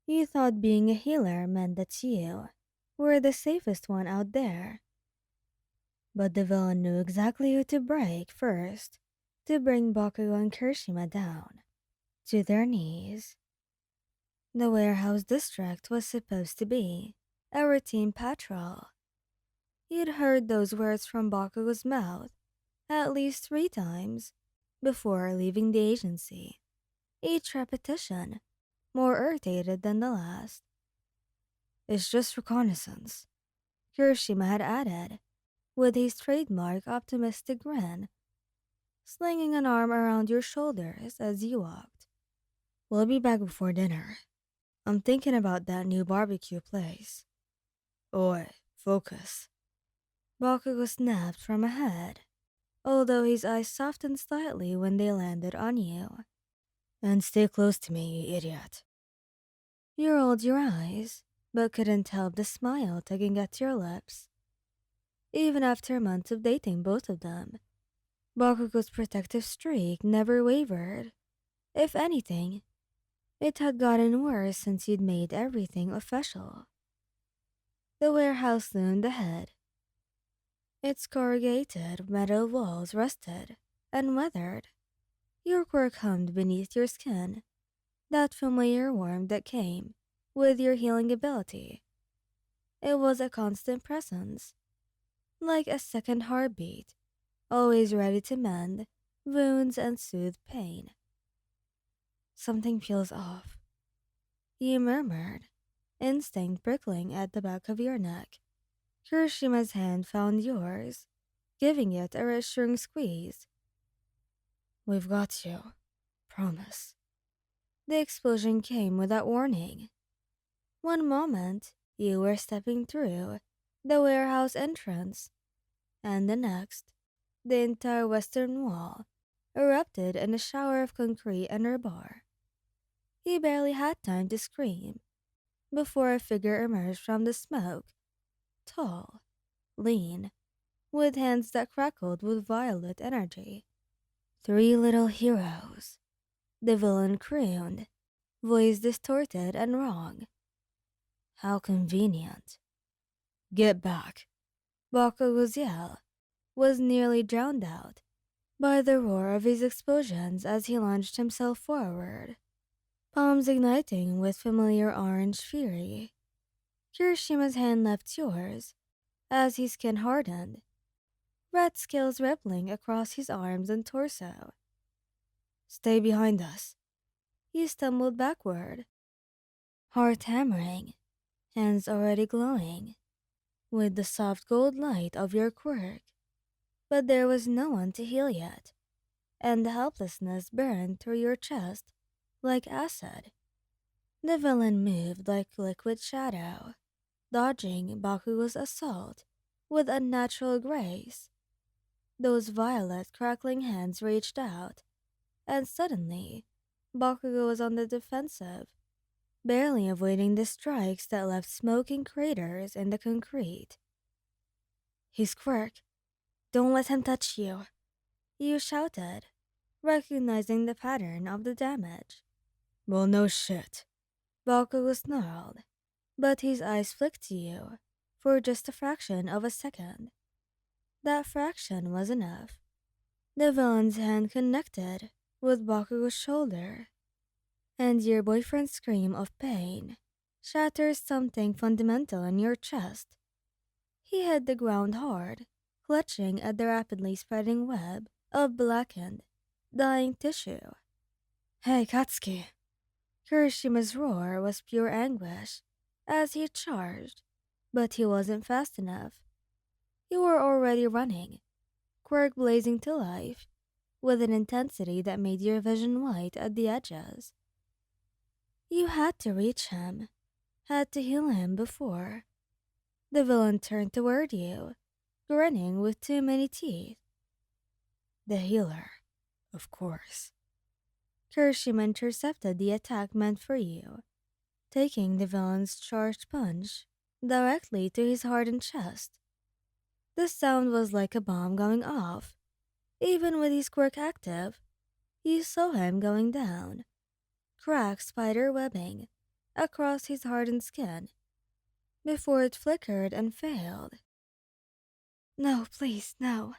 You thought being a healer meant that you were the safest one out there, but the villain knew exactly who to break first to bring Bakugou and Kirishima down to their knees. The warehouse district was supposed to be a routine patrol. You'd heard those words from Bakugou's mouth at least 3 times before leaving the agency, each repetition more irritated than the last. It's just reconnaissance, Kirishima had added, with his trademark optimistic grin, slinging an arm around your shoulders as you walked. We'll be back before dinner. I'm thinking about that new barbecue place. Oi, focus. Bakugo snapped from ahead, although his eyes softened slightly when they landed on you. And stay close to me, you idiot. You rolled your eyes, but couldn't help the smile tugging at your lips. Even after months of dating both of them, Bakugo's protective streak never wavered. If anything, it had gotten worse since you'd made everything official. The warehouse loomed ahead. Its corrugated metal walls rusted and weathered. Your quirk hummed beneath your skin, that familiar warmth that came with your healing ability. It was a constant presence, like a second heartbeat, always ready to mend wounds and soothe pain. Something feels off, you murmured, instinct prickling at the back of your neck. Kirishima's hand found yours, giving it a reassuring squeeze. We've got you. Promise. The explosion came without warning. One moment, you were stepping through the warehouse entrance, and the next, the entire western wall erupted in a shower of concrete and rebar. He barely had time to scream before a figure emerged from the smoke, tall, lean, with hands that crackled with violet energy. 3 little heroes, the villain crooned, voice distorted and wrong. How convenient. Get back. Bakugo's yell was nearly drowned out by the roar of his explosions as he launched himself forward, palms igniting with familiar orange fury. Kirishima's hand left yours as his skin hardened, red scales rippling across his arms and torso. Stay behind us. He stumbled backward, heart hammering, hands already glowing with the soft gold light of your quirk. But there was no one to heal yet, and the helplessness burned through your chest like acid. The villain moved like liquid shadow, dodging Bakugo's assault with unnatural grace. Those violet crackling hands reached out, and suddenly, Bakugo was on the defensive, barely avoiding the strikes that left smoking craters in the concrete. His quirk. Don't let him touch you, you shouted, recognizing the pattern of the damage. Well, no shit. Bakugo snarled, but his eyes flicked to you for just a fraction of a second. That fraction was enough. The villain's hand connected with Bakugo's shoulder, and your boyfriend's scream of pain shatters something fundamental in your chest. He hit the ground hard, clutching at the rapidly spreading web of blackened, dying tissue. Hey, Katsuki! Kirishima's roar was pure anguish as he charged, but he wasn't fast enough. You were already running, quirk blazing to life, with an intensity that made your vision white at the edges. You had to reach him, had to heal him before. The villain turned toward you, grinning with too many teeth. The healer, of course. Kirishima intercepted the attack meant for you, taking the villain's charged punch directly to his hardened chest. The sound was like a bomb going off. Even with his quirk active, you saw him going down. Cracked spider webbing, across his hardened skin before it flickered and failed. No, please, no.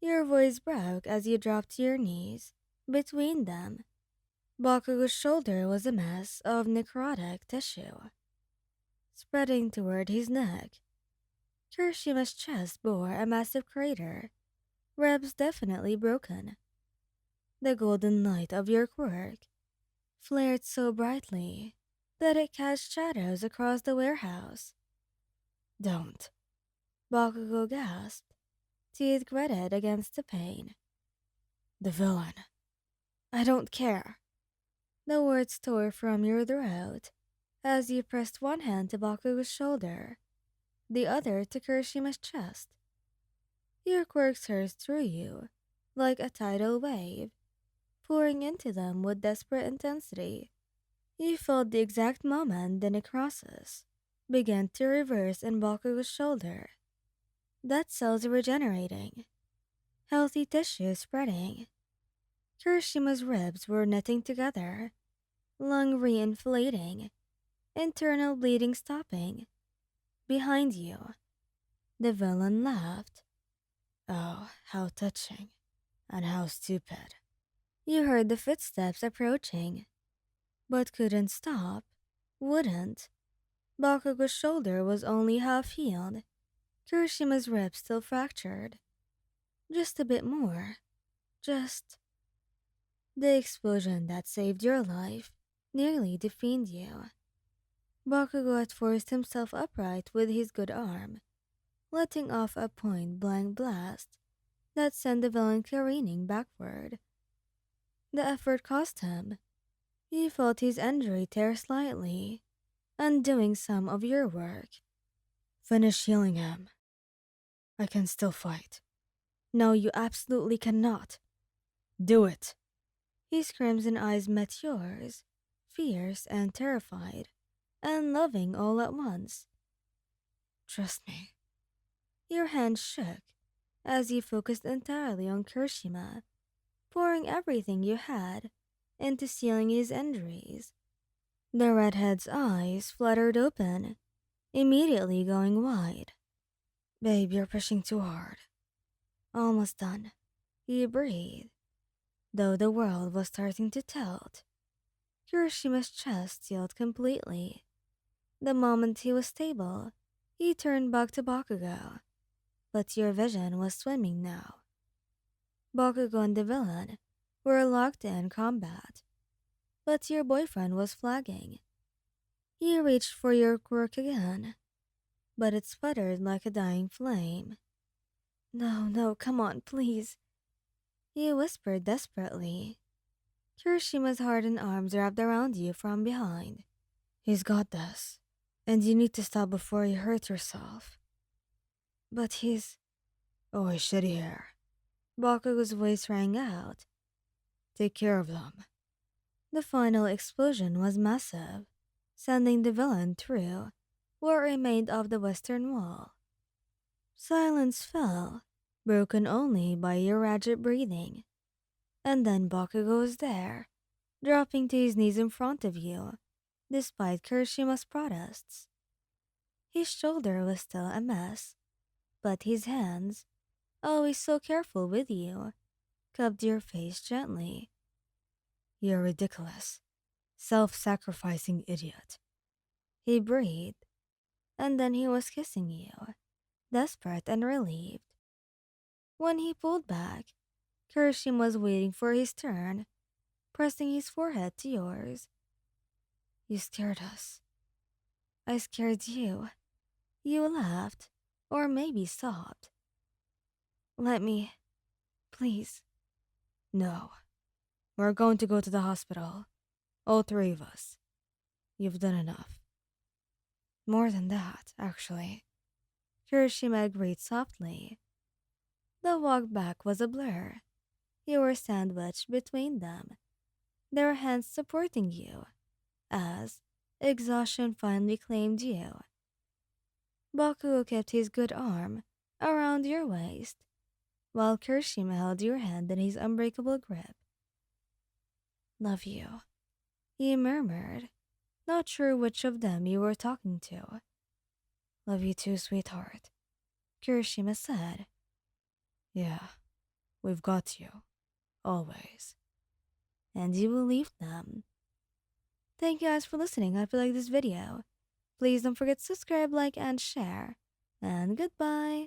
Your voice broke as you dropped to your knees. Between them, Bakugo's shoulder was a mess of necrotic tissue. Spreading toward his neck, Kirishima's chest bore a massive crater, ribs definitely broken. The golden light of your quirk flared so brightly that it cast shadows across the warehouse. Don't, Bakugo gasped, teeth gritted against the pain. The villain. I don't care. The words tore from your throat as you pressed one hand to Bakugo's shoulder, the other to Kirishima's chest. Your quirk surged through you like a tidal wave, pouring into them with desperate intensity. You felt the exact moment the necrosis began to reverse in Bakugo's shoulder. That cells regenerating, healthy tissue spreading. Kirishima's ribs were knitting together, lung reinflating, internal bleeding stopping. Behind you, the villain laughed. Oh, how touching, and how stupid. You heard the footsteps approaching, but couldn't stop, wouldn't. Bakugo's shoulder was only half healed, Kirishima's rib still fractured. Just a bit more. Just. The explosion that saved your life nearly defied you. Bakugo had forced himself upright with his good arm, letting off a point-blank blast that sent the villain careening backward. The effort cost him. He felt his injury tear slightly, undoing some of your work. Finish healing him. I can still fight. No, you absolutely cannot. Do it. His crimson eyes met yours, fierce and terrified, and loving all at once. Trust me. Your hand shook as you focused entirely on Kirishima, pouring everything you had into sealing his injuries. The redhead's eyes fluttered open, immediately going wide. Babe, you're pushing too hard. Almost done. He breathed, though the world was starting to tilt. Kirishima's chest sealed completely. The moment he was stable, he turned back to Bakugo, but your vision was swimming now. Bakugo and the villain were locked in combat, but your boyfriend was flagging. He reached for your quirk again, but it sputtered like a dying flame. No, no, come on, please. He whispered desperately. Kirishima's hardened arms wrapped around you from behind. He's got this, and you need to stop before you hurt yourself. But he's... Oh, his shitty hair. Bakugo's voice rang out. Take care of them. The final explosion was massive, sending the villain through what remained of the western wall. Silence fell, broken only by your rigid breathing. And then Bakugo was there, dropping to his knees in front of you, despite Kirishima's protests. His shoulder was still a mess, but his hands, always so careful with you, cupped your face gently. You're ridiculous, self-sacrificing idiot. He breathed, and then he was kissing you, desperate and relieved. When he pulled back, Kirishima was waiting for his turn, pressing his forehead to yours. You scared us. I scared you. You laughed, or maybe sobbed. Let me, please. No. We're going to go to the hospital. All three of us. You've done enough. More than that, actually. Kirishima agreed softly. The walk back was a blur. You were sandwiched between them, their hands supporting you, as exhaustion finally claimed you. Bakugo kept his good arm around your waist, while Kirishima held your hand in his unbreakable grip. Love you, he murmured, not sure which of them you were talking to. Love you too, sweetheart, Kirishima said. Yeah, we've got you. Always. And you will leave them. Thank you guys for listening. I hope you like this video. Please don't forget to subscribe, like, and share. And goodbye.